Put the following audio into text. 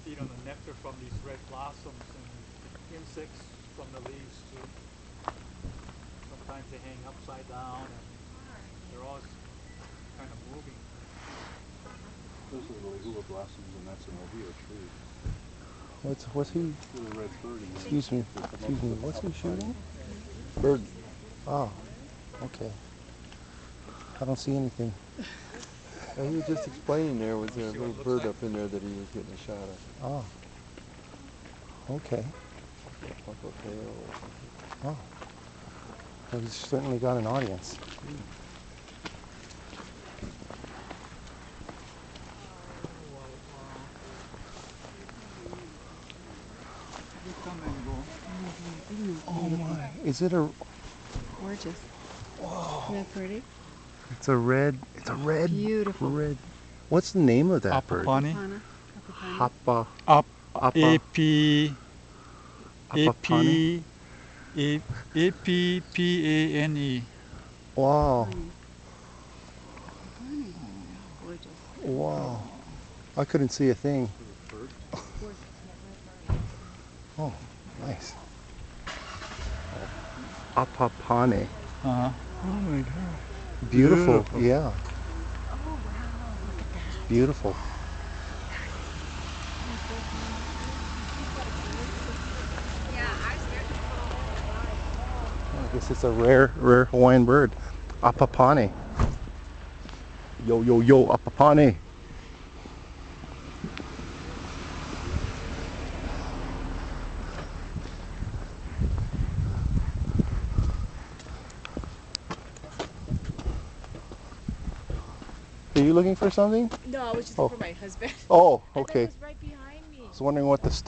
feed on the nectar from these red blossoms, and insects from the leaves too. Sometimes they hang upside down, and they're always kind of moving. Those are the lehua blossoms, and that's an ohia tree. What's he? Little red bird. Excuse me. What's he shooting? Bird. Oh, okay. I don't see anything. He was just explaining there was a little bird up in there that he was getting a shot at. Oh, okay. Oh, well, he's certainly got an audience. They come and go. Oh my! Is it a? Gorgeous. Whoa! Isn't that pretty? It's a red. It's a red. Beautiful. Red. What's the name of that bird? Apapane. Hapa. Apapane. A-P-P-A-N-E. Wow. Gorgeous. Wow. I couldn't see a thing. Oh, nice. Apapane. Uh-huh. Oh my God. Beautiful. Yeah. Beautiful. I guess it's a rare Hawaiian bird. Apapane. Yo, yo, yo, Apapane. Are you looking for something? No, I was just looking for my husband. Oh, okay. It was right behind me. I was wondering what the